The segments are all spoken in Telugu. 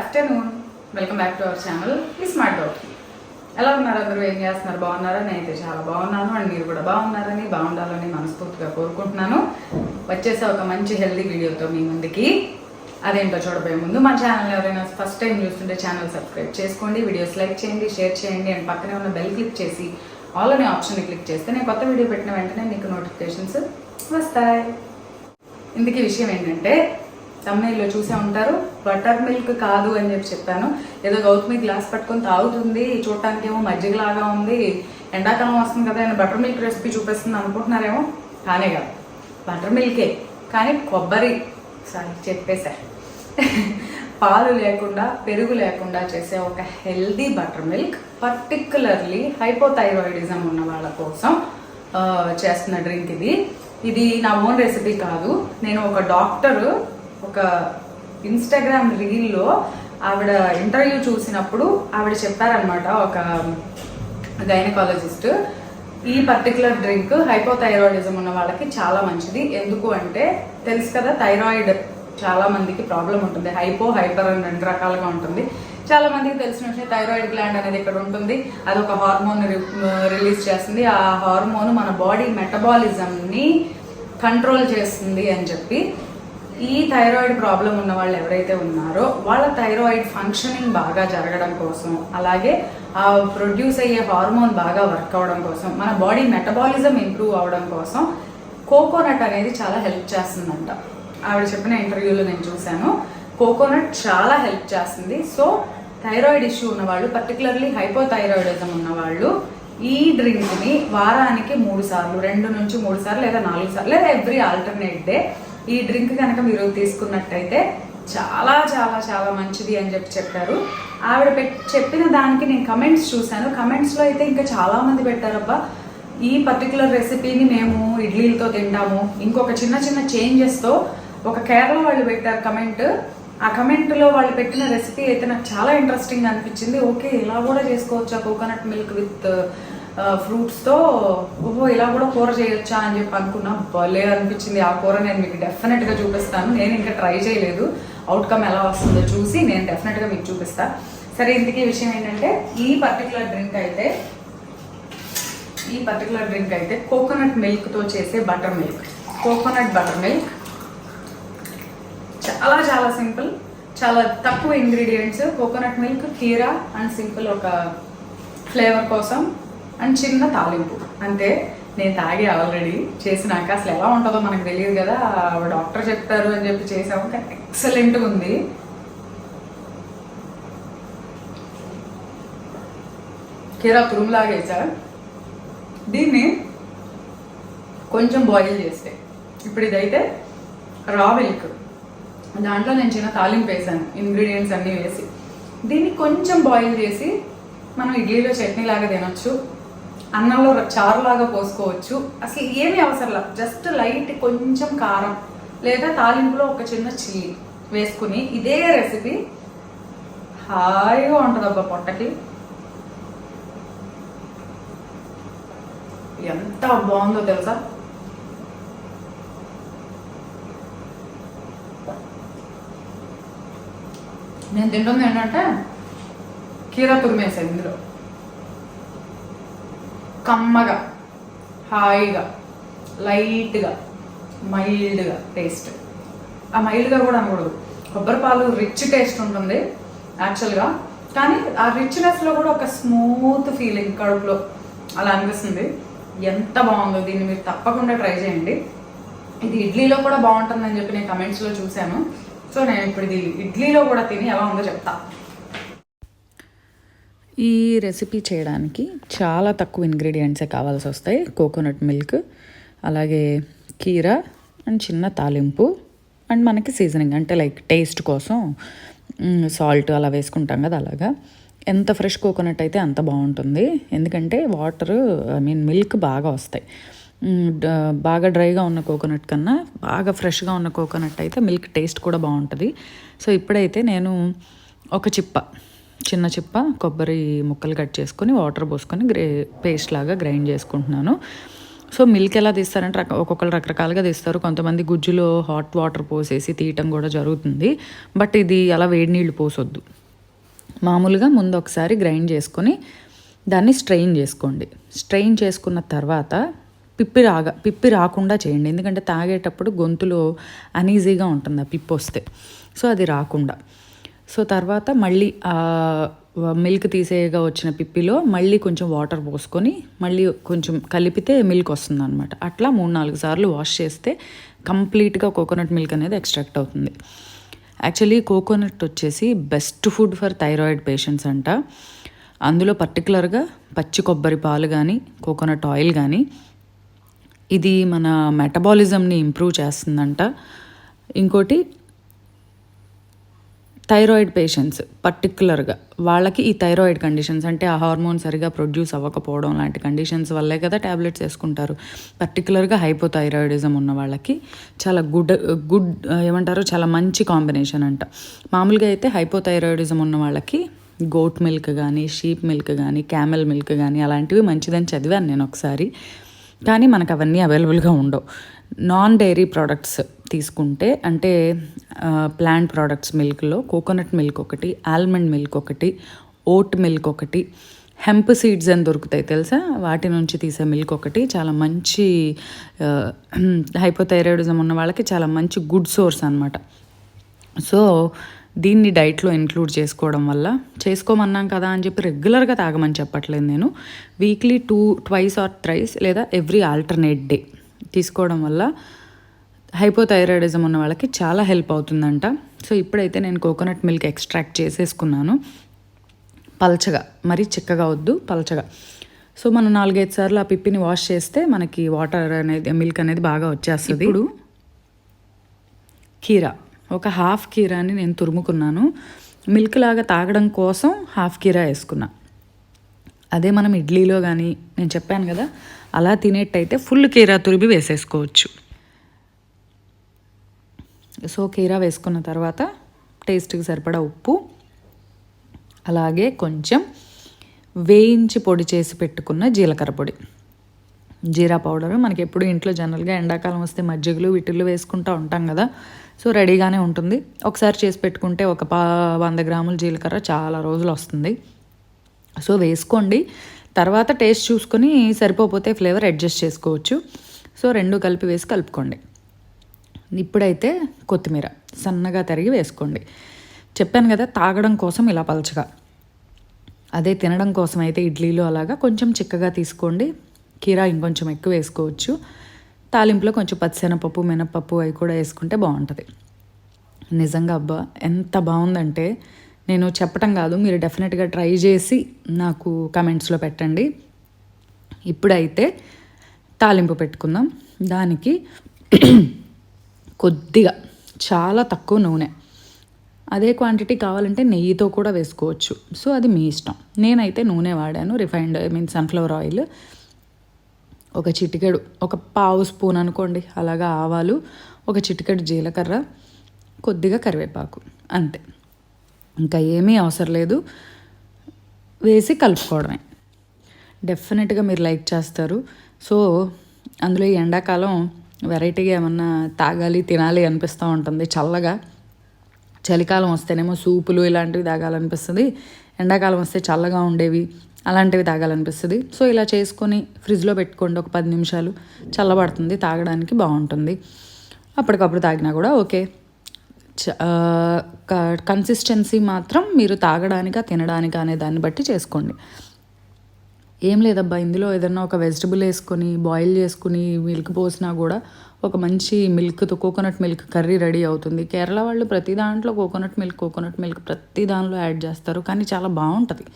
Afternoon. Welcome back to our channel ఈ స్మార్ట్ డాక్టర్. ఎలా ఉన్నారు అందరూ? ఏం చేస్తున్నారు? బాగున్నారా? నేనైతే చాలా బాగున్నాను అండ్ మీరు కూడా బాగుండాలని మనస్ఫూర్తిగా కోరుకుంటున్నాను. వచ్చేసే ఒక మంచి హెల్దీ వీడియోతో మీ ముందుకి. అదేంటో చూడబోయే ముందు మన ఛానల్ ఎవరైనా ఫస్ట్ టైం చూస్తుంటే ఛానల్ సబ్స్క్రైబ్ చేసుకోండి, వీడియోస్ లైక్ చేయండి, షేర్ చేయండి అండ్ పక్కనే ఉన్న బెల్ క్లిక్ చేసి ఆల్ అనే ఆప్షన్ని క్లిక్ చేస్తే నేను కొత్త వీడియో పెట్టిన వెంటనే మీకు నోటిఫికేషన్స్ వస్తాయి. ఇందుకీ విషయం ఏంటంటే, తమ్నైల్లో చూసే ఉంటారు, బటర్ మిల్క్ కాదు అని చెప్పాను. ఏదో గౌతమి గ్లాస్ పట్టుకొని తాగుతుంది, చూడటానికి ఏమో మజ్జిగలాగా ఉంది, ఎండాకాలం వస్తుంది కదా నేను బటర్ మిల్క్ రెసిపీ చూపిస్తుంది అనుకుంటున్నారేమో. కానే కాదు, బటర్ మిల్కే, కానీ కొబ్బరి చెప్పేసా పాలు లేకుండా పెరుగు లేకుండా చేసే ఒక healthy butter milk, particularly hypothyroidism ఉన్న వాళ్ళ కోసం చేస్తున్న డ్రింక్ ఇది నా ఓన్ రెసిపీ కాదు. నేను ఒక డాక్టర్ ఒక ఇన్స్టాగ్రామ్ రీల్లో ఆవిడ ఇంటర్వ్యూ చూసినప్పుడు ఆవిడ చెప్పారనమాట, ఒక గైనకాలజిస్ట్, ఈ పర్టికులర్ డ్రింక్ హైపోథైరాయిడిజం ఉన్న వాళ్ళకి చాలా మంచిది. ఎందుకు అంటే తెలుసు కదా, థైరాయిడ్ చాలా మందికి ప్రాబ్లం ఉంటుంది. హైపర్ అని రెండు రకాలుగా ఉంటుంది. చాలా మందికి తెలిసిన విషయం, థైరాయిడ్ గ్లాండ్ అనేది ఇక్కడ ఉంటుంది. అది ఒక హార్మోన్ రిలీజ్ చేస్తుంది. ఆ హార్మోన్ మన బాడీ మెటబాలిజంని కంట్రోల్ చేస్తుంది అని చెప్పి, ఈ థైరాయిడ్ ప్రాబ్లం ఉన్న వాళ్ళు ఎవరైతే ఉన్నారో వాళ్ళ థైరాయిడ్ ఫంక్షనింగ్ బాగా జరగడం కోసం, అలాగే ఆ ప్రొడ్యూస్ అయ్యే హార్మోన్ బాగా వర్క్ అవడం కోసం, మన బాడీ మెటబాలిజం ఇంప్రూవ్ అవడం కోసం కోకోనట్ అనేది చాలా హెల్ప్ చేస్తుందంట. ఆవిడ చెప్పిన ఇంటర్వ్యూలో నేను చూశాను, కోకోనట్ చాలా హెల్ప్ చేస్తుంది. సో థైరాయిడ్ ఇష్యూ ఉన్నవాళ్ళు, పర్టికులర్లీ హైపోథైరాయిడిజం ఉన్నవాళ్ళు ఈ డ్రింక్ని వారానికి 3 సార్లు, 2 నుంచి 3 సార్లు లేదా 4 సార్లు లేదా ఎవ్రీ ఆల్టర్నేట్ డే ఈ డ్రింక్ కనుక మీరు తీసుకున్నట్టయితే చాలా చాలా చాలా మంచిది అని చెప్పారు. ఆవిడ చెప్పిన దానికి నేను కమెంట్స్ చూశాను. కమెంట్స్లో అయితే ఇంకా చాలామంది పెట్టారబ్బా, ఈ పర్టికులర్ రెసిపీని మేము ఇడ్లీలతో తింటాము. ఇంకొక చిన్న చిన్న చేంజెస్తో ఒక కేరళ వాళ్ళు పెట్టారు కమెంట్. ఆ కమెంట్లో వాళ్ళు పెట్టిన రెసిపీ అయితే నాకు చాలా ఇంట్రెస్టింగ్ అనిపించింది. ఓకే, ఇలా కూడా చేసుకోవచ్చా కోకోనట్ మిల్క్ విత్ ఫ్రూట్స్తో, ఓహో ఇలా కూడా కూర చేయొచ్చా అని చెప్పి అనుకున్నా. భలే అనిపించింది. ఆ కూర నేను మీకు డెఫినెట్గా చూపిస్తాను. నేను ఇంకా ట్రై చేయలేదు, అవుట్కమ్ ఎలా వస్తుందో చూసి నేను డెఫినెట్గా మీకు చూపిస్తాను. సరే, ఇంతకీ విషయం ఏంటంటే, ఈ పర్టికులర్ డ్రింక్ అయితే కోకోనట్ మిల్క్తో చేసే butter milk, coconut butter milk. చాలా చాలా సింపుల్, చాలా తక్కువ ఇంగ్రీడియంట్స్. కోకోనట్ మిల్క్, కీరా అండ్ సింపుల్ ఒక ఫ్లేవర్ కోసం అండ్ చిన్న తాలింపు, అంతే. నేను తాగి ఆల్రెడీ చేసినాక అసలు ఎలా ఉంటుందో మనకు తెలియదు కదా, డాక్టర్ చెప్తారు అని చెప్పి చేసాము. కానీ ఎక్సలెంట్గా ఉంది. కీరా తురుములాగా వేసా. దీన్ని కొంచెం బాయిల్ చేస్తే, ఇప్పుడు ఇదైతే రా మిల్క్, దాంట్లో నేను చిన్న తాలింపు వేసాను ఇంగ్రీడియంట్స్ అన్నీ వేసి. దీన్ని కొంచెం బాయిల్ చేసి మనం ఇడ్లీలో చట్నీ లాగా తినొచ్చు, అన్నంలో చారులాగా పోసుకోవచ్చు. అసలు ఏమీ అవసరంలా, జస్ట్ లైట్ కొంచెం కారం లేదా తాలింపులో ఒక చిన్న చిల్లీ వేసుకుని ఇదే రెసిపీ హాయిగా ఉంటుందబ్బా పొట్టకి. ఎంత బాగుందో తెలుసా. నేను తింటుంది ఏంటంటే కీరా తురిమేసాను ఇందులో, కమ్మగా, హాయిగా, లైట్గా, మైల్డ్గా టేస్ట్. ఆ మైల్డ్గా కూడా అనకూడదు, కొబ్బరి పాలు రిచ్ టేస్ట్ ఉంటుంది యాక్చువల్గా, కానీ ఆ రిచ్నెస్లో కూడా ఒక స్మూత్ ఫీలింగ్ కడుపులో అలా అనిపిస్తుంది. ఎంత బాగుందో, దీన్ని మీరు తప్పకుండా ట్రై చేయండి. ఇది ఇడ్లీలో కూడా బాగుంటుందని చెప్పి నేను కమెంట్స్లో చూశాను. సో నేను ఇప్పుడు ఇది ఇడ్లీలో కూడా తిని ఎలా ఉందో చెప్తా. ఈ రెసిపీ చేయడానికి చాలా తక్కువ ఇంగ్రీడియంట్సే కావాల్సి వస్తాయి. కోకోనట్ మిల్క్, అలాగే కీరా అండ్ చిన్న తాలింపు అండ్ మనకి సీజనింగ్ అంటే లైక్ టేస్ట్ కోసం సాల్ట్ అలా వేసుకుంటాం కదా, అలాగా. ఎంత ఫ్రెష్ కోకోనట్ అయితే అంత బాగుంటుంది, ఎందుకంటే మిల్క్ బాగా వస్తాయి. బాగా డ్రైగా ఉన్న కోకోనట్ కన్నా బాగా ఫ్రెష్గా ఉన్న కోకోనట్ అయితే మిల్క్ టేస్ట్ కూడా బాగుంటుంది. సో ఇప్పుడైతే నేను ఒక చిన్న చిప్ప కొబ్బరి ముక్కలు కట్ చేసుకొని వాటర్ పోసుకొని పేస్ట్ లాగా గ్రైండ్ చేసుకుంటున్నాను. సో మిల్క్ ఎలా తీస్తారంటే ఒక్కొక్కరు రకరకాలుగా తీస్తారు. కొంతమంది గుజ్జులో హాట్ వాటర్ పోసేసి తీయటం కూడా జరుగుతుంది. బట్ ఇది అలా వేడి నీళ్ళు పోసొద్దు. మామూలుగా ముందు ఒకసారి గ్రైండ్ చేసుకొని దాన్ని స్ట్రెయిన్ చేసుకోండి. స్ట్రెయిన్ చేసుకున్న తర్వాత పిప్పి రాకుండా చేయండి. ఎందుకంటే తాగేటప్పుడు గొంతులో అనీజీగా ఉంటుంది ఆ పిప్పి వస్తే. సో అది రాకుండా. సో తర్వాత మళ్ళీ మిల్క్ తీసేయగా వచ్చిన పిప్పిలో మళ్ళీ కొంచెం వాటర్ పోసుకొని మళ్ళీ కొంచెం కలిపితే మిల్క్ వస్తుంది అనమాట. అట్లా 3-4 సార్లు వాష్ చేస్తే కంప్లీట్గా కోకోనట్ మిల్క్ అనేది ఎక్స్ట్రాక్ట్ అవుతుంది. యాక్చువల్లీ కోకోనట్ వచ్చేసి best food for thyroid patients అంట. అందులో పర్టికులర్గా పచ్చి కొబ్బరి పాలు కానీ కోకోనట్ ఆయిల్ కానీ ఇది మన మెటబాలిజంని ఇంప్రూవ్ చేస్తుందంట. ఇంకోటి థైరాయిడ్ పేషెంట్స్ పర్టికులర్గా వాళ్ళకి ఈ థైరాయిడ్ కండిషన్స్ అంటే ఆ హార్మోన్ సరిగా ప్రొడ్యూస్ అవ్వకపోవడం లాంటి కండిషన్స్ వల్లే కదా ట్యాబ్లెట్స్ వేసుకుంటారు. పర్టికులర్గా హైపోథైరాయిడిజం ఉన్న వాళ్ళకి చాలా గుడ్ ఏమంటారు చాలా మంచి కాంబినేషన్ అంట. మామూలుగా అయితే హైపోథైరాయిడిజం ఉన్న వాళ్ళకి గోట్ మిల్క్ కానీ షీప్ మిల్క్ కానీ క్యామెల్ మిల్క్ కానీ అలాంటివి మంచిదని చదివాను నేను ఒకసారి. కానీ మనకు అవన్నీ అవైలబుల్గా ఉండవు. నాన్ డైరీ ప్రోడక్ట్స్ తీసుకుంటే అంటే ప్లాంట్ ప్రోడక్ట్స్ మిల్క్లో కోకోనట్ మిల్క్ ఒకటి, ఆల్మండ్ మిల్క్ ఒకటి, ఓట్ మిల్క్ ఒకటి, హెంప్ సీడ్స్ అని దొరుకుతాయి తెలుసా, వాటి నుంచి తీసే మిల్క్ ఒకటి చాలా మంచి హైపోథైరాయిడిజం ఉన్న వాళ్ళకి చాలా మంచి గుడ్ సోర్స్ అనమాట. సో దీన్ని డైట్లో ఇంక్లూడ్ చేసుకోవడం వల్ల చేసుకోమన్నాం కదా అని చెప్పి రెగ్యులర్గా తాగమని చెప్పట్లేదు నేను. వీక్లీ 2 ఆర్ థ్రైస్ లేదా ఎవ్రీ ఆల్టర్నేట్ డే తీసుకోవడం వల్ల హైపోథైరాయిడిజం ఉన్న వాళ్ళకి చాలా హెల్ప్ అవుతుందంట. సో ఇప్పుడైతే నేను కోకోనట్ మిల్క్ ఎక్స్ట్రాక్ట్ చేసేసుకున్నాను పల్చగా, మరీ చిక్కగా వద్దు, పల్చగా. సో మనం 4-5 సార్లు ఆ పిప్పిని వాష్ చేస్తే మనకి వాటర్ అనేది మిల్క్ అనేది బాగా వచ్చేస్తుంది. ఇప్పుడు కీరా, ఒక హాఫ్ కీరాని నేను తురుముకున్నాను. మిల్క్ లాగా తాగడం కోసం హాఫ్ కీరా వేసుకున్నా. అదే మనం ఇడ్లీలో కానీ నేను చెప్పాను కదా అలా తినేట్టయితే ఫుల్ కీరా తురిమి వేసేసుకోవచ్చు. సో కీరా వేసుకున్న తర్వాత టేస్ట్కి సరిపడా ఉప్పు, అలాగే కొంచెం వేయించి పొడి చేసి పెట్టుకున్న జీలకర్ర పొడి, జీరా పౌడరు. మనకి ఎప్పుడు ఇంట్లో జనరల్గా ఎండాకాలం వస్తే మజ్జిగలు వీటిల్లో వేసుకుంటూ ఉంటాం కదా, సో రెడీగానే ఉంటుంది. ఒకసారి చేసి పెట్టుకుంటే ఒక 100 గ్రాముల జీలకర్ర చాలా రోజులు వస్తుంది. సో వేసుకోండి. తర్వాత టేస్ట్ చూసుకొని సరిపోతే ఫ్లేవర్ అడ్జస్ట్ చేసుకోవచ్చు. సో 2 కలిపి వేసి కలుపుకోండి. ఇప్పుడైతే కొత్తిమీర సన్నగా తరిగి వేసుకోండి. చెప్పాను కదా తాగడం కోసం ఇలా పలచగా, అదే తినడం కోసం అయితే ఇడ్లీలో అలాగా కొంచెం చిక్కగా తీసుకోండి. కీరా ఇంకొంచెం ఎక్కువ వేసుకోవచ్చు. తాలింపులో కొంచెం పచ్చిశనగపప్పు, మినపప్పు అవి కూడా వేసుకుంటే బాగుంటుంది. నిజంగా అబ్బా ఎంత బాగుందంటే నేను చెప్పటం కాదు, మీరు డెఫినెట్గా ట్రై చేసి నాకు కమెంట్స్లో పెట్టండి. ఇప్పుడైతే తాలింపు పెట్టుకుందాం. దానికి కొద్దిగా చాలా తక్కువ నూనె, అదే క్వాంటిటీ కావాలంటే నెయ్యితో కూడా వేసుకోవచ్చు. సో అది మీ ఇష్టం. నేనైతే నూనె వాడాను, రిఫైన్డ్ సన్ఫ్లవర్ ఆయిల్. ఒక చిటికెడు, ఒక 1/2 స్పూన్ అనుకోండి అలాగా ఆవాలు, ఒక చిటికెడు జీలకర్ర, కొద్దిగా కరివేపాకు, అంతే. ఇంకా ఏమీ అవసరం లేదు. వేసి కలుపుకోవడమే. డెఫినెట్గా మీరు లైక్ చేస్తారు. సో అందులో ఈ ఎండాకాలం వెరైటీగా ఏమన్నా తాగాలి తినాలి అనిపిస్తూ ఉంటుంది చల్లగా. చలికాలం వస్తేనేమో సూపులు ఇలాంటివి తాగాలనిపిస్తుంది, ఎండాకాలం వస్తే చల్లగా ఉండేవి అలాంటివి తాగాలనిపిస్తుంది. సో ఇలా చేసుకొని ఫ్రిడ్జ్లో పెట్టుకోండి, ఒక 10 నిమిషాలు చల్లబడుతుంది, తాగడానికి బాగుంటుంది. అప్పటికప్పుడు తాగినా కూడా ఓకే. కన్సిస్టెన్సీ మాత్రం మీరు తాగడానికా తినడానికా అనే దాన్ని బట్టి చేసుకోండి. ఏం లేదబ్బా, ఇందులో ఏదన్నా ఒక వెజిటబుల్ వేసుకొని బాయిల్ చేసుకుని మిల్క్ పోసినా కూడా ఒక మంచి మిల్క్తో కోకోనట్ మిల్క్ కర్రీ రెడీ అవుతుంది. కేరళ వాళ్ళు ప్రతి దాంట్లో కోకోనట్ మిల్క్ ప్రతి దానిలో యాడ్ చేస్తారు, కానీ చాలా బాగుంటుంది,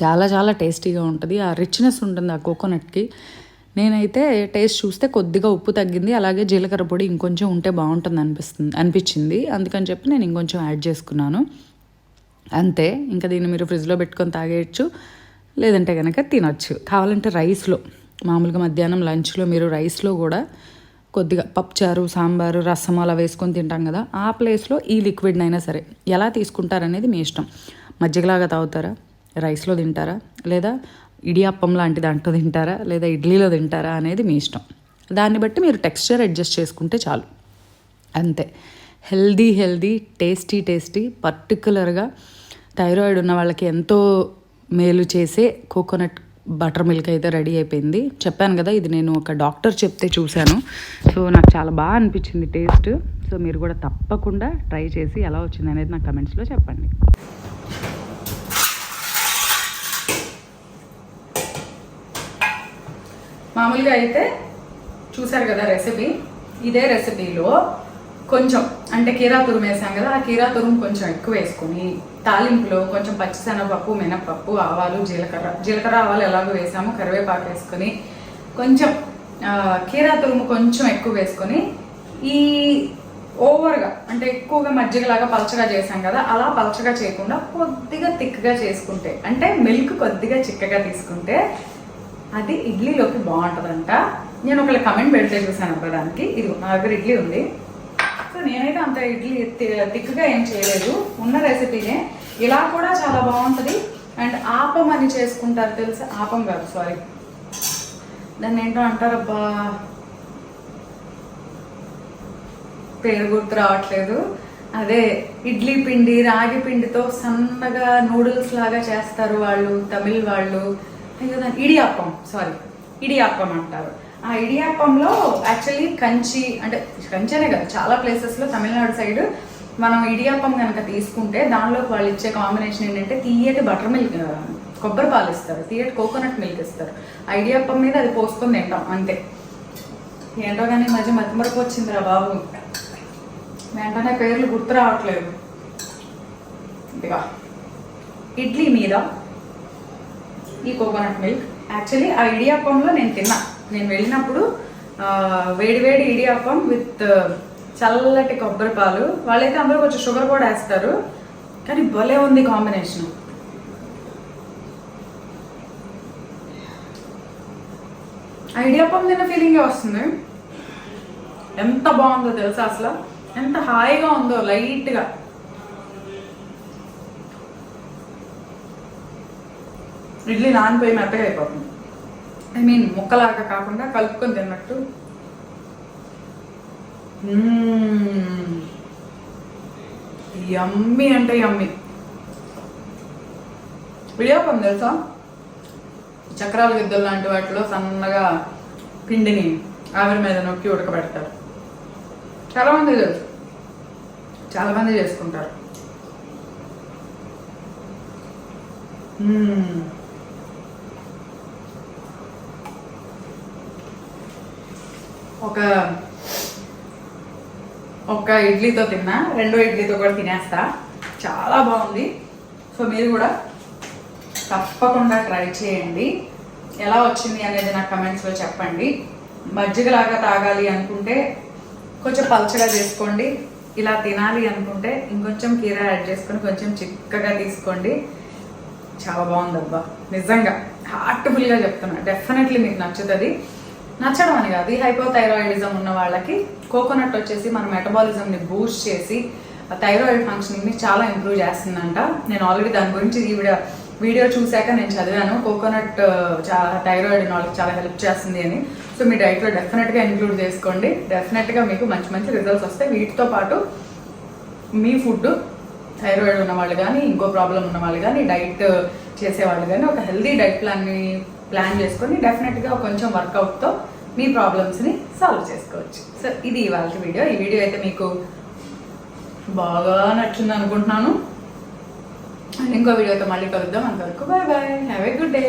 చాలా చాలా టేస్టీగా ఉంటుంది. ఆ రిచ్నెస్ ఉంటుంది ఆ కోకోనట్కి. నేనైతే టేస్ట్ చూస్తే కొద్దిగా ఉప్పు తగ్గింది, అలాగే జీలకర్ర పొడి ఇంకొంచెం ఉంటే బాగుంటుంది అనిపించింది. అందుకని చెప్పి నేను ఇంకొంచెం యాడ్ చేసుకున్నాను, అంతే. ఇంకా దీన్ని మీరు ఫ్రిడ్జ్లో పెట్టుకొని తాగేయచ్చు, లేదంటే కనుక తినొచ్చు. కావాలంటే రైస్లో, మామూలుగా మధ్యాహ్నం లంచ్లో మీరు రైస్లో కూడా కొద్దిగా పప్పుచారు, సాంబారు, రసం అలా వేసుకొని తింటాం కదా, ఆ ప్లేస్లో ఈ లిక్విడ్నైనా సరే ఎలా తీసుకుంటారనేది మీ ఇష్టం. మజ్జిగలాగా తాగుతారా, రైస్లో తింటారా, లేదా ఇడియాప్పం లాంటి దాంట్లో తింటారా లేదా ఇడ్లీలో తింటారా అనేది మీ ఇష్టం. దాన్ని బట్టి మీరు టెక్స్చర్ అడ్జస్ట్ చేసుకుంటే చాలు, అంతే. హెల్దీ టేస్టీ పర్టికులర్గా థైరాయిడ్ ఉన్న వాళ్ళకి ఎంతో మేలు చేసే కోకోనట్ బటర్ మిల్క్ అయితే రెడీ అయిపోయింది. చెప్పాను కదా, ఇది నేను ఒక డాక్టర్ చెప్తే చూశాను. సో నాకు చాలా బాగా అనిపించింది టేస్ట్. సో మీరు కూడా తప్పకుండా ట్రై చేసి ఎలా వచ్చింది అనేది నాకు కమెంట్స్లో చెప్పండి. మామూలుగా అయితే చూసారు కదా రెసిపీ, ఇదే రెసిపీలో కొంచెం అంటే కీరా తురుము వేసాం కదా, ఆ కీరా తురుము కొంచెం ఎక్కువ వేసుకొని తాలింపులో కొంచెం పచ్చిశనగపప్పు, మినపప్పు, ఆవాలు, జీలకర్ర ఆవాలు ఎలాగో వేసాము, కరివేపాకు వేసుకొని కొంచెం కీరా తురుము కొంచెం ఎక్కువ వేసుకొని ఈ ఓవర్గా అంటే ఎక్కువగా మజ్జిగలాగా పలచగా చేసాం కదా, అలా పలచగా చేయకుండా కొద్దిగా థిక్గా చేసుకుంటే, అంటే మిల్క్ కొద్దిగా చిక్కగా తీసుకుంటే అది ఇడ్లీలోకి బాగుంటుందంట. నేను ఒకళ్ళ కమెంట్ పెడితే చూసాను అబ్బా దానికి. ఇది నా దగ్గర ఇడ్లీ ఉంది. సో నేనైతే అంత ఇడ్లీ థిక్గా ఏం చేయలేదు, ఉన్న రెసిపీనే. ఇలా కూడా చాలా బాగుంటుంది. అండ్ ఆపం అని చేసుకుంటారు తెలుసా, ఆపం కాదు సారీ, దాన్ని ఏంటో అంటారబ్బా, పేరు గుర్తు రావట్లేదు. అదే ఇడ్లీ పిండి, రాగి పిండితో సన్నగా నూడిల్స్ లాగా చేస్తారు వాళ్ళు, తమిళ్ వాళ్ళు. ఇడియాప్పం, సారీ ఇడియాప్పం అంటారు. ఆ ఇడియాప్పంలో యాక్చువల్లీ కంచి అంటే కంచెనే కదా, చాలా ప్లేసెస్లో తమిళనాడు సైడ్ మనం ఇడియాప్పం కనుక తీసుకుంటే దానిలోకి వాళ్ళు ఇచ్చే కాంబినేషన్ ఏంటంటే తీయటి బటర్ మిల్క్, కొబ్బరి పాలు ఇస్తారు, తీయటి కోకోనట్ మిల్క్ ఇస్తారు. ఆ ఇడియాప్పం మీద అది పోసుకొని తింటాం అంతే. ఏంటో కానీ ఈ మధ్య మతిమరపు వచ్చిందిరా బాబు, వెంటనే పేర్లు గుర్తు రావట్లేదు. ఇదిగా ఇడ్లీ మీద ఈ కోకోనట్ మిల్క్. యాక్చువల్లీ ఆ ఇడియాప్పంలో నేను తిన్నా, నేను వెళ్ళినప్పుడు వేడి ఇడియాప్పం విత్ చల్లటి కొబ్బరి పాలు. వాళ్ళైతే అందరూ కొంచెం షుగర్ కూడా వేస్తారు, కానీ భలే ఉంది కాంబినేషన్. ఆ ఇడియాప్పం తిన్న ఫీలింగే వస్తుంది. ఎంత బాగుందో తెలుసా, అసలు ఎంత హాయిగా ఉందో, లైట్గా. ఇడ్లీ నానిపోయి మెత్తగా అయిపోతుంది, ఐ మీన్ ముక్కలాగా కాకుండా కలుపుకొని తిన్నట్టు. యమ్మీ అంటే యమ్మీ. ఇడియాప్పం తెలుసా, చక్రాల గిద్దలు లాంటి వాటిలో సన్నగా పిండిని ఆవిరి మీద నొక్కి ఉడకబెడతారు. చాలామంది తెలుసు, చాలామంది చేసుకుంటారు. ఒక ఇడ్లీతో తిన్నా, రెండో ఇడ్లీతో కూడా తినేస్తా. చాలా బాగుంది. సో మీరు కూడా తప్పకుండా ట్రై చేయండి. ఎలా వచ్చింది అనేది నాకు కమెంట్స్లో చెప్పండి. మజ్జిగలాగా తాగాలి అనుకుంటే కొంచెం పల్చగా చేసుకోండి, ఇలా తినాలి అనుకుంటే ఇంకొంచెం కీరా యాడ్ చేసుకొని కొంచెం చిక్కగా తీసుకోండి. చాలా బాగుంది అబ్బా, నిజంగా హార్ట్ఫుల్గా చెప్తున్నా. డెఫినెట్లీ మీకు నచ్చుతుంది. నచ్చడం అని కాదు, హైపోథైరాయిడిజం ఉన్న వాళ్ళకి కోకోనట్ వచ్చేసి మన మెటబాలిజంని బూస్ట్ చేసి థైరాయిడ్ ఫంక్షనింగ్ని చాలా ఇంప్రూవ్ చేస్తుందంట. నేను ఆల్రెడీ దాని గురించి వీడియో చూశాక నేను చదివాను, కోకోనట్ థైరాయిడ్ ఉన్న వాళ్ళకి చాలా హెల్ప్ చేస్తుంది అని. సో మీ డైట్లో డెఫినెట్గా ఇంక్లూడ్ చేసుకోండి. డెఫినెట్గా మీకు మంచి మంచి రిజల్ట్స్ వస్తాయి. వీటితో పాటు మీ ఫుడ్, థైరాయిడ్ ఉన్న వాళ్ళు కానీ ఇంకో ప్రాబ్లం ఉన్న వాళ్ళు కానీ డైట్ చేసేవాళ్ళు కానీ ఒక హెల్దీ డైట్ ప్లాన్ చేసుకొని డెఫినెట్గా కొంచెం వర్కౌట్తో మీ ప్రాబ్లమ్స్ని సాల్వ్ చేసుకోవచ్చు. సో ఇది ఇవాళ వీడియో. ఈ వీడియో అయితే మీకు బాగా నచ్చింది అనుకుంటున్నాను. అండ్ ఇంకో వీడియోతో మళ్ళీ కలుద్దాం. అంతవరకు bye bye, have a good day.